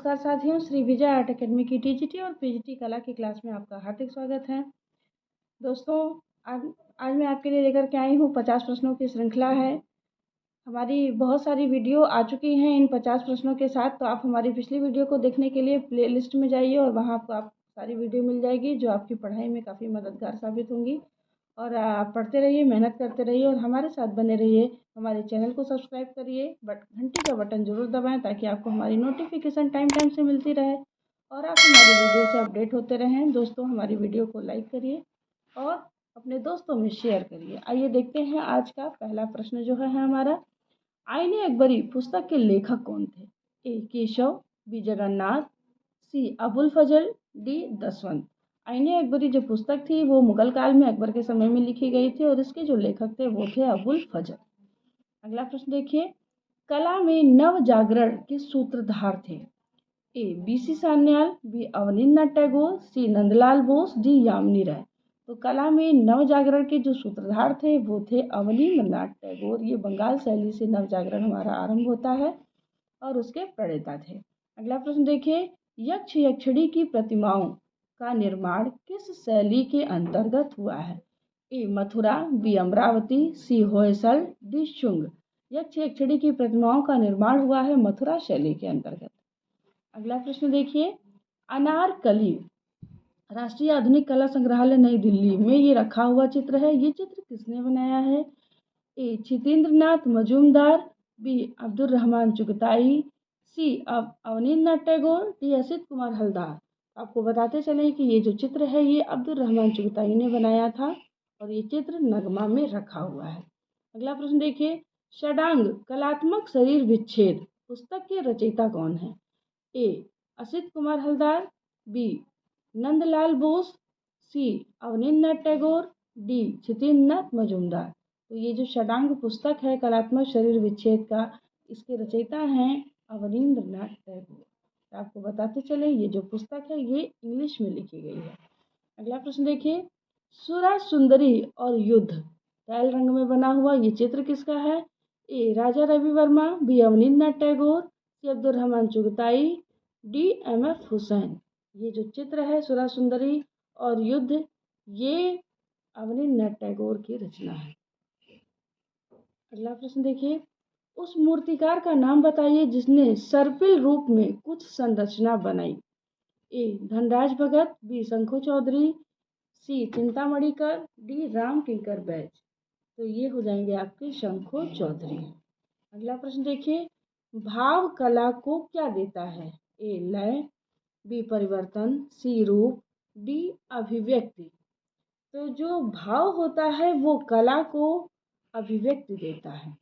नमस्कार साथियों, Shri Vijay art academy की टीजीटी और पीजीटी कला की क्लास में आपका हार्दिक स्वागत है। दोस्तों, आज आज मैं आपके लिए लेकर के आई हूँ 50 प्रश्नों की श्रृंखला है। हमारी बहुत सारी वीडियो आ चुकी हैं इन 50 प्रश्नों के साथ, तो आप हमारी पिछली वीडियो को देखने के लिए प्लेलिस्ट में जाइए और वहाँ आपको सारी वीडियो मिल जाएगी जो आपकी पढ़ाई में काफ़ी मददगार साबित होंगी। और आप पढ़ते रहिए, मेहनत करते रहिए और हमारे साथ बने रहिए। हमारे चैनल को सब्सक्राइब करिए, घंटी का बटन ज़रूर दबाएं ताकि आपको हमारी नोटिफिकेशन टाइम टाइम से मिलती रहे और आप हमारी वीडियो से अपडेट होते रहें। दोस्तों, हमारी वीडियो को लाइक करिए और अपने दोस्तों में शेयर करिए। आइए देखते हैं आज का पहला प्रश्न जो है हमारा। आईने अकबरी पुस्तक के लेखक कौन थे? ए केशव, बी जगन्नाथ, सी अबुल फजल, डी दसवंत। आईने अकबरी जो पुस्तक थी वो मुगल काल में अकबर के समय में लिखी गई थी और इसके जो लेखक थे वो थे अबुल फजल। अगला प्रश्न देखिए, कला में नव जागरण के सूत्रधार थे? A BC Sanyal, B Abanindranath Tagore, C Nandalal Bose, D Jamini Roy. तो कला में नव जागरण के जो सूत्रधार थे वो थे अवनींद्रनाथ टैगोर। ये बंगाल शैली से नव जागरण हमारा आरंभ होता है और उसके प्रणेता थे। अगला प्रश्न देखिए, यक्ष यक्षिणी की प्रतिमाओं का निर्माण किस शैली के अंतर्गत हुआ है? ए मथुरा, बी अमरावती, सी होयसल, डी शुंग। यक्ष यक्षिणी की प्रतिमाओं का निर्माण हुआ है मथुरा शैली के अंतर्गत। अगला प्रश्न देखिए, अनारकली राष्ट्रीय आधुनिक कला संग्रहालय नई दिल्ली में ये रखा हुआ चित्र है। ये चित्र किसने बनाया है? ए छितेंद्रनाथ मजूमदार, बी अब्दुल रहमान चुगताई, सी अवनींद्रनाथ टैगोर, डी असित कुमार हलदार। आपको बताते चलें कि ये जो चित्र है ये अब्दुल रहमान चुगताई ने बनाया था और ये चित्र नगमा में रखा हुआ है। अगला प्रश्न देखिए, षडांग कलात्मक शरीर विच्छेद पुस्तक के रचयिता कौन है? ए असित कुमार हलदार, बी नंदलाल बोस, सी अवनींद्रनाथ टैगोर, डी छितेंद्रनाथ मजूमदार। तो ये जो षडांग पुस्तक है कलात्मक शरीर विच्छेद का, इसके रचयिता हैं अवनींद्रनाथ टैगोर। आपको बताते चले ये जो पुस्तक है ये इंग्लिश में लिखी गई है। अगला प्रश्न देखिए, सुरा सुंदरी और युद्ध तैल रंग में बना हुआ ये चित्र किसका है? ए राजा रवि वर्मा, बी अवनींद्रनाथ टैगोर, सी अब्दुल रहमान चुगताई, डी एम.एफ. हुसैन। ये जो चित्र है सुरा सुंदरी और युद्ध ये अवनींद्रनाथ टैगोर की रचना है। अगला प्रश्न देखिए, उस मूर्तिकार का नाम बताइए जिसने सर्पिल रूप में कुछ संरचना बनाई? ए धनराज भगत, बी शंखु चौधरी, सी चिंतामणिकर, डी राम किंकर बैज। तो ये हो जाएंगे आपके शंखु चौधरी। अगला प्रश्न देखिए, भाव कला को क्या देता है? ए लय, बी परिवर्तन, सी रूप, डी अभिव्यक्ति। तो जो भाव होता है वो कला को अभिव्यक्ति देता है।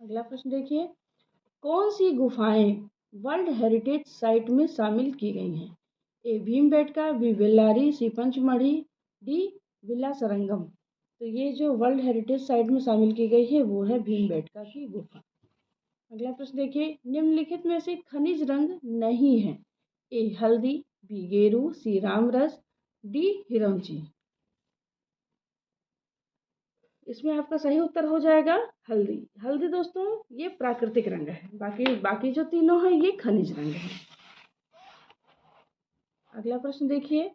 अगला प्रश्न देखिए, कौन सी गुफाएं वर्ल्ड हेरिटेज साइट में शामिल की गई हैं? ए भीमबेटका, बी बेल्लारी, सी पंचमढ़ी, डी विला सरंगम। तो ये जो वर्ल्ड हेरिटेज साइट में शामिल की गई है वो है भीमबेटका की गुफा। अगला प्रश्न देखिए, निम्नलिखित में से खनिज रंग नहीं है? ए हल्दी, बी गेरू, सी रामरस, डी हिरौंची। इसमें आपका सही उत्तर हो जाएगा हल्दी। हल्दी दोस्तों ये प्राकृतिक रंग है, बाकी जो तीनों हैं ये खनिज रंग है। अगला प्रश्न देखिए,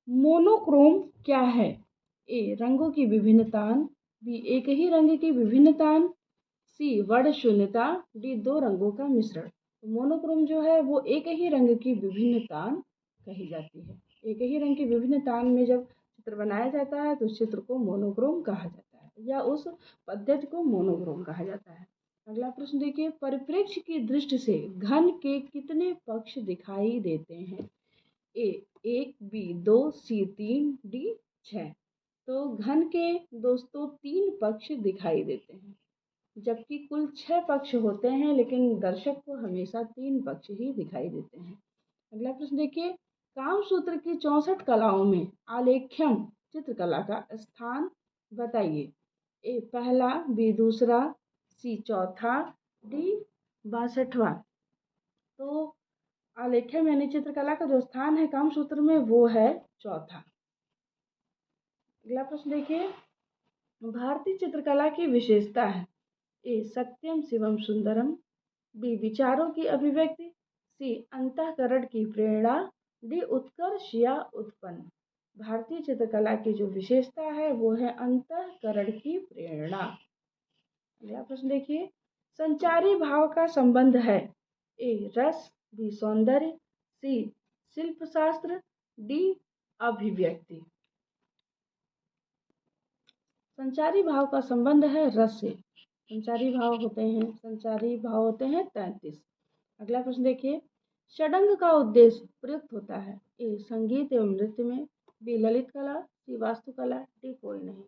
मोनोक्रोम क्या है? ए रंगों की विभिन्नतान, बी एक ही रंग की विभिन्नतान, सी वर्ण शून्यता, डी दो रंगों का मिश्रण। तो मोनोक्रोम जो है वो एक ही रंग की विभिन्नतान कही जाती है। एक ही रंग की विभिन्नतान में जब चित्र बनाया जाता है तो उस चित्र को मोनोक्रोम कहा जाता है या उस पद्धति को मोनोक्रोम कहा जाता है। अगला प्रश्न देखिए, परिप्रेक्ष्य की दृष्टि से घन के कितने पक्ष दिखाई देते हैं? ए एक, बी दो, सी तीन, डी छः। तो घन के दोस्तों तीन पक्ष दिखाई देते हैं जबकि कुल 6 पक्ष होते हैं, लेकिन दर्शक को हमेशा 3 पक्ष ही दिखाई देते हैं। अगला प्रश्न देखिए, कामसूत्र की 64 कलाओं में आलेख्यम चित्रकला का स्थान बताइए? ए पहला, बी दूसरा, सी चौथा, डी 62वां। तो आलेख्यम यानी चित्रकला का जो स्थान है कामसूत्र में वो है चौथा। अगला प्रश्न देखिए, भारतीय चित्रकला की विशेषता है? ए सत्यम शिवम सुंदरम, बी विचारों की अभिव्यक्ति, सी अंतःकरण की प्रेरणा, डी उत्कर्ष या उत्पन्न। भारतीय चित्रकला की जो विशेषता है वो है अंतःकरण की प्रेरणा। अगला प्रश्न देखिए, संचारी भाव का संबंध है ए रस, बी सौंदर्य, सी शिल्पशास्त्र, डी अभिव्यक्ति। संचारी भाव का संबंध है रस से। संचारी भाव होते हैं 33। अगला प्रश्न देखिए, षडंग का उद्देश्य प्रयुक्त होता है ए संगीत एवं नृत्य में, बी ललित कला, सी वास्तुकला, डी कोई नहीं।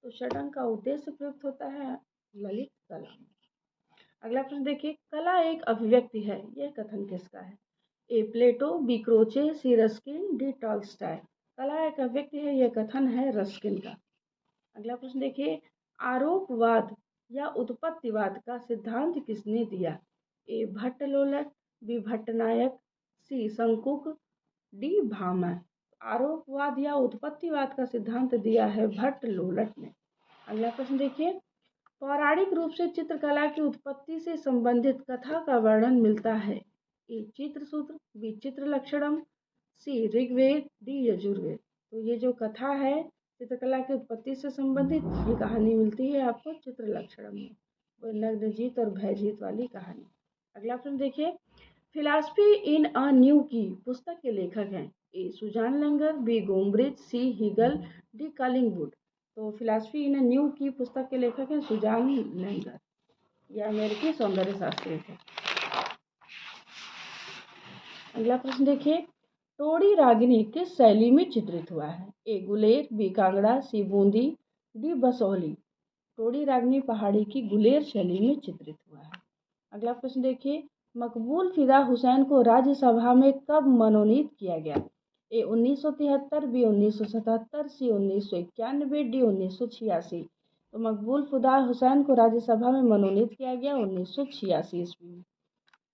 तो षडंग का उद्देश्य प्रयुक्त होता है ललित कला में। अगला प्रश्न देखिए, कला एक अभिव्यक्ति है, यह कथन किसका है? ए प्लेटो, बी क्रोचे, सी रस्किन, डी टॉल्स्टॉय। कला एक अभिव्यक्ति है, यह कथन है रस्किन का। अगला प्रश्न देखिए, आरोपवाद या उत्पत्तिवाद का सिद्धांत किसने दिया? ए भट्टलोलट, बी भट्टनायक, सी शंकुक, डी भामह। आरोपवाद या उत्पत्तिवाद का सिद्धांत दिया है भट्टलोलट ने। अगला प्रश्न देखिए, पौराणिक रूप से चित्रकला की उत्पत्ति से संबंधित कथा का वर्णन मिलता है ए चित्रसूत्र, बी चित्रलक्षणम, सी ऋग्वेद, डी यजुर्वेद। तो ये जो कथा है चित्रकला की उत्पत्ति से संबंधित, ये कहानी मिलती है आपको चित्रलक्षणम में, वो नग्नजीत और भयजीत वाली कहानी। अगला प्रश्न देखिए, फिलॉसफी इन अ न्यू की पुस्तक के लेखक हैं ए सुजान लैंगर, बी गोम्ब्रिज, सी हीगल, डी कलिंगवुड। तो फिलॉसफी इन अ न्यू की पुस्तक के लेखक हैं सुजान लैंगर, यह अमेरिकी सौंदर्य शास्त्री थे। अगला प्रश्न देखिए, टोडी रागिनी किस शैली में चित्रित हुआ है? ए गुलेर, बी कांगड़ा, सी बूंदी, डी बसोहली। टोडी रागिनी पहाड़ी की गुलेर शैली में चित्रित हुआ है। अगला प्रश्न देखिए, मकबूल फिदा हुसैन को राज्यसभा में कब मनोनीत किया गया? ए 1973, बी 1977, सी 1991, डी 1986। तो मकबूल फिदा हुसैन को राज्यसभा में मनोनीत किया गया 1986 ईस्वी में।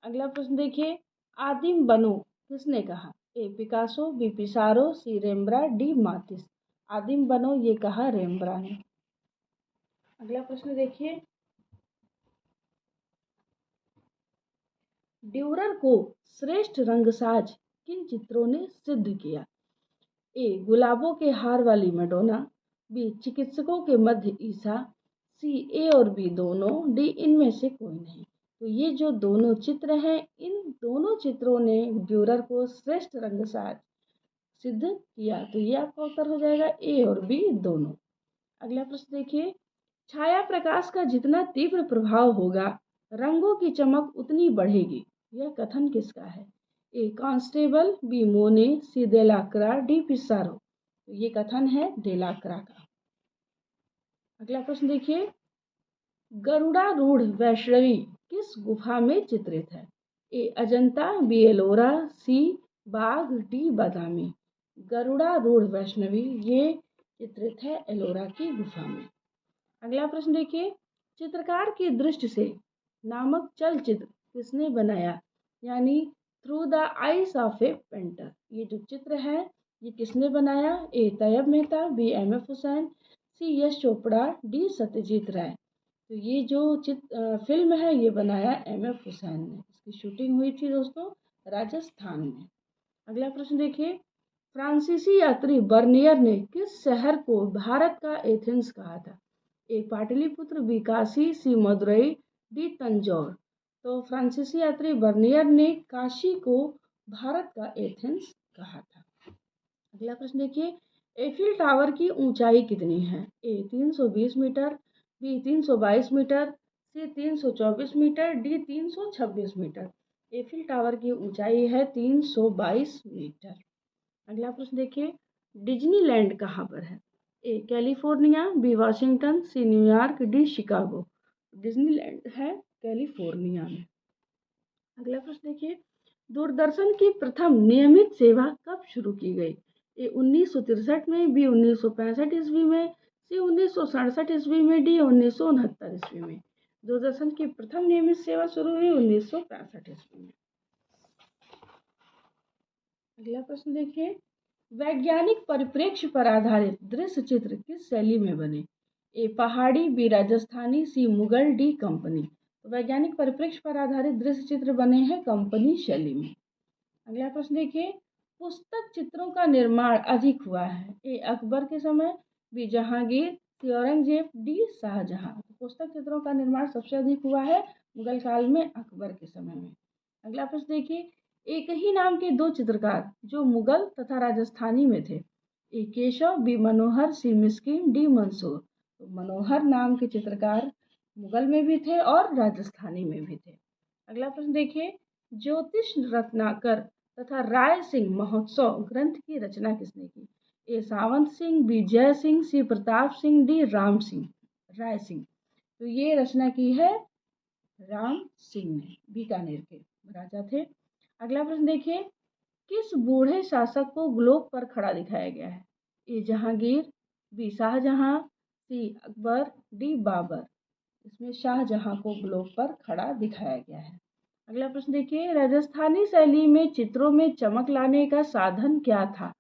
अगला प्रश्न देखिए, आदिम बनो किसने कहा? ए पिकासो, बी पिसारो, सी रेम्ब्रा, डी मातिस। आदिम बनो ये कहा रेम्ब्रा ने। अगला प्रश्न देखिए, ड्यूरर को श्रेष्ठ रंगसाज किन चित्रों ने सिद्ध किया? ए गुलाबों के हार वाली मैडोना, बी चिकित्सकों के मध्य ईसा, सी ए और बी दोनों, डी इनमें से कोई नहीं। तो ये जो दोनों चित्र हैं, इन दोनों चित्रों ने ड्यूरर को श्रेष्ठ रंगसाज सिद्ध किया। तो ये आपका उत्तर हो जाएगा ए और बी दोनों। अगला प्रश्न देखिए, छाया प्रकाश का जितना तीव्र प्रभाव होगा रंगों की चमक उतनी बढ़ेगी, यह कथन किसका है? ए कांस्टेबल, बी मोने, सी डेलाक्रा, डी पिसारो। तो ये कथन है डेलाक्रा का। अगला प्रश्न देखिए, गरुड़ारूढ़ वैष्णवी किस गुफा में चित्रित है? ए अजंता, बी एलोरा, सी बाघ, डी बादामी। गरुड़ारूढ़ वैष्णवी ये चित्रित है एलोरा की गुफा में। अगला प्रश्न देखिए, चित्रकार की दृष्टि से नामक चलचित्र किसने बनाया? यानी through the eyes of A painter. ये जो चित्र है ये किसने बनाया? ए तैयब मेहता, बी एम.एफ. हुसैन, सी यश चोपड़ा, डी सत्यजीत राय। तो ये जो फिल्म है ये बनाया एम.एफ. हुसैन ने। इसकी शूटिंग हुई थी दोस्तों राजस्थान में। अगला प्रश्न देखिए, फ्रांसीसी यात्री बर्नियर ने किस शहर को भारत का एथेंस कहा था? ए पाटलिपुत्र, बी काशी, सी मदुरई, डी तंजौर। तो फ्रांसीसी यात्री बर्नियर ने काशी को भारत का एथेंस कहा था। अगला प्रश्न देखिए, एफिल टावर की ऊंचाई कितनी है? A 320 metre, B 322 metre, C 324 metre, D 326 metre. Eiffel tower की ऊंचाई है 322 मीटर। अगला प्रश्न देखिए, डिज्नीलैंड कहाँ पर है? A California, B Washington, C New York, D Chicago. Disneyland है कैलिफोर्निया में। अगला प्रश्न देखिए, दूरदर्शन की प्रथम नियमित सेवा कब शुरू की गई? ए 1963 में, बी 1965 ईस्वी में, सी 1967 ईस्वी में, डी 1969 ईस्वी में। दूरदर्शन की प्रथम नियमित सेवा शुरू हुई 1965 ईस्वी में। अगला प्रश्न देखिए, वैज्ञानिक परिप्रेक्ष्य पर आधारित दृश्य चित्र किस शैली में बने? ए पहाड़ी, बी राजस्थानी, सी मुगल, डी कंपनी। तो वैज्ञानिक परिप्रेक्ष्य पर आधारित दृश्य चित्र बने हैं कंपनी शैली में। अगला प्रश्न देखिए, पुस्तक चित्रों का निर्माण अधिक हुआ है? ए अकबर के समय, बी जहांगीर, सी औरंगजेब, डी शाहजहां। पुस्तक चित्रों का निर्माण सबसे अधिक हुआ है मुगल काल में, अकबर के समय में। अगला प्रश्न देखिए, एक ही नाम के दो चित्रकार जो मुगल तथा राजस्थानी में थे? ए केशव, बी मनोहर, सी मिस्किन, डी मंसूर। तो मनोहर नाम के चित्रकार मुगल में भी थे और राजस्थानी में भी थे। अगला प्रश्न देखिए, ज्योतिष रत्नाकर तथा राय सिंह महोत्सव ग्रंथ की रचना किसने की? ए सावंत सिंह, बी जय सिंह, सी प्रताप सिंह, डी राम सिंह राय सिंह। तो ये रचना की है राम सिंह ने, बीकानेर के राजा थे। अगला प्रश्न देखिए, किस बूढ़े शासक को ग्लोब पर खड़ा दिखाया गया है? ए जहांगीर, बी शाहजहां, सी अकबर, डी बाबर। इसमें शाहजहां को ग्लोब पर खड़ा दिखाया गया है। अगला प्रश्न देखिए, राजस्थानी शैली में चित्रों में चमक लाने का साधन क्या था?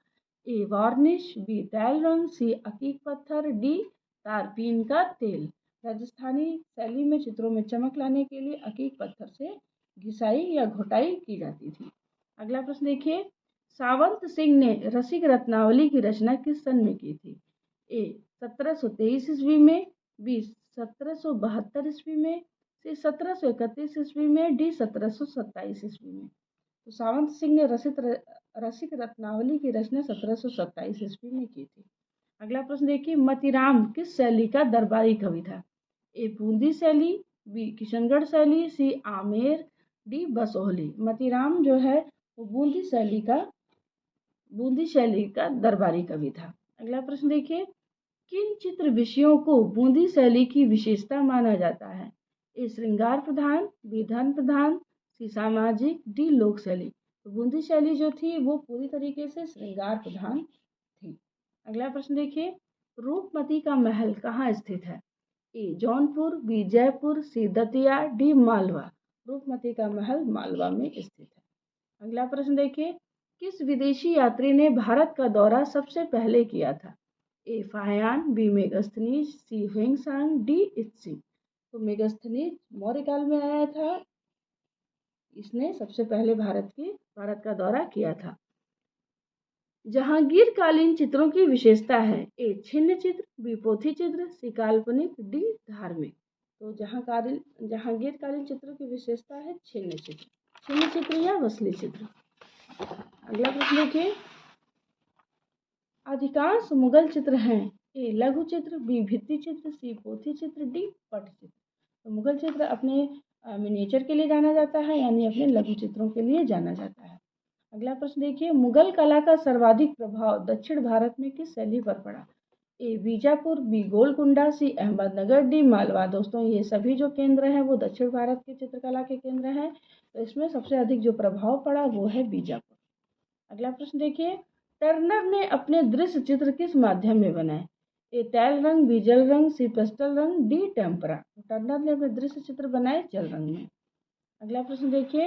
ए वार्निश, बी तैल रंग, सी अकीक पत्थर, डी तारपीन का तेल। राजस्थानी शैली में चित्रों में चमक लाने के लिए अकीक पत्थर से घिसाई या घोटाई की जाती थी। अगला प्रश्न देखिए, सावंत सिंह ने रसिक रत्नावली की रचना किस सन में की थी? ए 1723 ईस्वी में, बी 1772 ईस्वी में, सी 1731 ईस्वी में, डी 1727 ईस्वी में। तो सावंत सिंह ने रसिक रत्नावली की रचना 1727 ईस्वी में की थी। अगला प्रश्न देखिए, मतीराम किस शैली का दरबारी कवि था? ए बूंदी शैली, बी किशनगढ़ शैली, सी आमेर, डी बसोहली। मतीराम जो है वो बूंदी शैली का दरबारी कवि था। अगला प्रश्न देखिए, किन चित्र विषयों को बूंदी शैली की विशेषता माना जाता है? ए श्रृंगार प्रधान, बी धन प्रधान, सी सामाजिक, डी लोक शैली। तो बूंदी शैली जो थी वो पूरी तरीके से श्रृंगार प्रधान थी। अगला प्रश्न देखिए, रूपमती का महल कहाँ स्थित है? ए जौनपुर, बी जयपुर, सी दतिया, डी मालवा। रूपमती का महल मालवा में स्थित है। अगला प्रश्न देखिए, किस विदेशी यात्री ने भारत का दौरा सबसे पहले किया था? ए फाहियान, बी मेगास्थनीज, सी ह्वेंसांग, डी इत्सिंग। तो मेगास्थनीज मौर्य काल में आया था, इसने सबसे पहले भारत का दौरा किया था। जहांगीर कालीन चित्रों की विशेषता है? ए छिन्न चित्र, बी पोथी चित्र, सी काल्पनिक, डी धार्मिक। तो जहांगीर कालीन चित्रों की विशेषता है छिन्न चित्र या वसली चित्र। अगला प्रश्न देखिए, अधिकांश मुगल चित्र हैं? ए लघु चित्र, बी भित्ति चित्र, सी पोथी चित्र, डी पट चित्र। तो मुगल चित्र अपने मिनिएचर के लिए जाना जाता है, यानी अपने लघु चित्रों के लिए जाना जाता है। अगला प्रश्न देखिए, मुगल कला का सर्वाधिक प्रभाव दक्षिण भारत में किस शैली पर पड़ा? ए बीजापुर, बी गोलकुंडा, सी अहमदनगर, डी मालवा। दोस्तों ये सभी जो केंद्र हैं वो दक्षिण भारत के चित्रकला के केंद्र हैं, तो इसमें सबसे अधिक जो प्रभाव पड़ा वो है बीजापुर। अगला प्रश्न देखिए, टर्नर ने अपने दृश्य चित्र किस माध्यम में बनाए? ए तैल रंग, बी जल रंग, सी पेस्टल रंग, डी टेम्परा। टर्नर ने अपने दृश्य चित्र बनाए जल रंग में। अगला प्रश्न देखिए,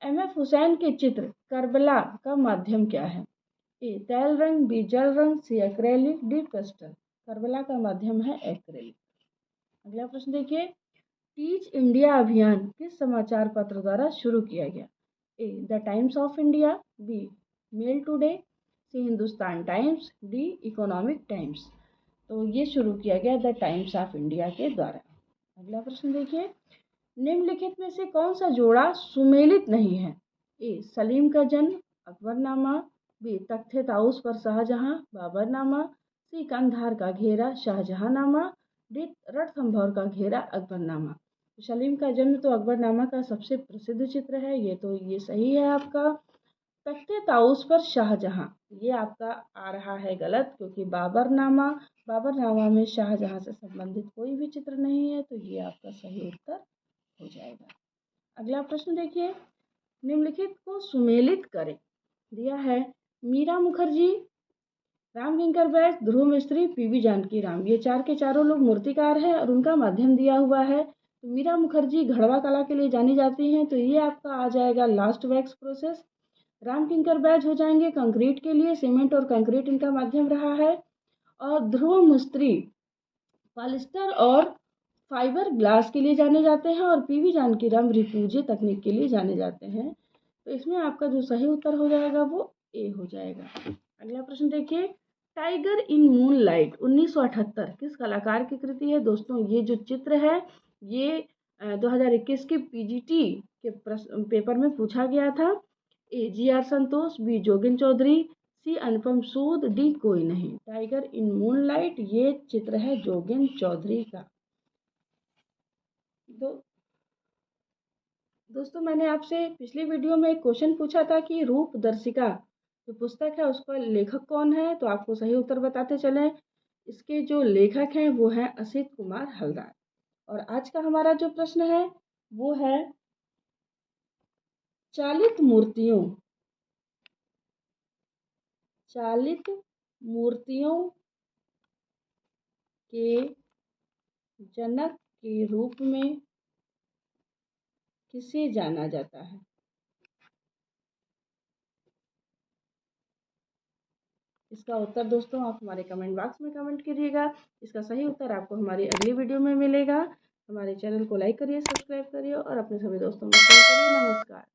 एम.एफ. हुसैन के चित्र करबला का माध्यम क्या है? ए तैल रंग, बी जल रंग, सी एक्रेलिक, डी पेस्टल। करबला का माध्यम है एक्रेलिक। अगला प्रश्न देखिए, टीच इंडिया अभियान किस समाचार पत्र द्वारा शुरू किया गया? A the Times of India, B Mail Today, C Hindustan Times, D Economic Times. तो ये शुरू किया गया द टाइम्स ऑफ इंडिया के द्वारा। अगला प्रश्न देखिए, निम्नलिखित में से कौन सा जोड़ा सुमेलित नहीं है? ए सलीम का जन्म, अकबरनामा, बी तख्ते ताउस पर शाहजहां, बाबरनामा, सी कंधार का घेरा, शाहजहांनामा, डी रणथंभौर का घेरा, अकबरनामा। सलीम का जन्म तो अकबरनामा का सबसे प्रसिद्ध चित्र है, ये सही है आपका। तख्ते ताउस पर शाहजहां, ये आपका आ रहा है गलत, क्योंकि बाबरनामा में शाहजहां से संबंधित कोई भी चित्र नहीं है, तो ये आपका सही उत्तर हो जाएगा। अगला प्रश्न देखिए, निम्नलिखित को सुमेलित करें। दिया है मीरा मुखर्जी, रामकिंकर बैस, ध्रुव मिस्त्री, पीवी जानकी राम। ये चार के चारों लोग मूर्तिकार हैं और उनका माध्यम दिया हुआ है। तो मीरा मुखर्जी घड़वा कला के लिए जानी जाती हैं, तो ये आपका आ जाएगा लास्ट वैक्स प्रोसेस। रामकिंकर बैस हो जाएंगे कंक्रीट के लिए, सीमेंट और कंक्रीट इनका माध्यम रहा है। और ध्रुव मिस्त्री पॉलिस्टर और फाइबर ग्लास के लिए जाने जाते हैं और पीवी जानकीराम रिफ्यूजी तकनीक के लिए जाने जाते हैं। तो इसमें आपका जो सही उत्तर हो जाएगा वो ए हो जाएगा। अगला प्रश्न देखिए, टाइगर इन मूनलाइट 1978 किस कलाकार की कृति है? दोस्तों ये जो चित्र है ये 2021 के पीजीटी के पेपर में पूछा गया था। ए जी आर संतोष, बी जोगिन चौधरी, सी अनुपम सूद, डी कोई नहीं। टाइगर इन मूनलाइट ये चित्र है जोगिन चौधरी का। दोस्तों मैंने आपसे पिछली वीडियो में एक क्वेश्चन पूछा था कि रूपदर्शिका जो पुस्तक है उसका लेखक कौन है, तो आपको सही उत्तर बताते चलें। इसके जो लेखक हैं वो हैं असित कुमार हलदार। और आज का हमारा जो प्रश्न है वो है चालित मूर्तियों के जनक के रूप में किसे जाना जाता है? इसका उत्तर दोस्तों आप हमारे कमेंट बॉक्स में कमेंट करिएगा। इसका सही उत्तर आपको हमारी अगली वीडियो में मिलेगा। हमारे चैनल को लाइक करिए, सब्सक्राइब करिए और अपने सभी दोस्तों में शेयर करिए। नमस्कार।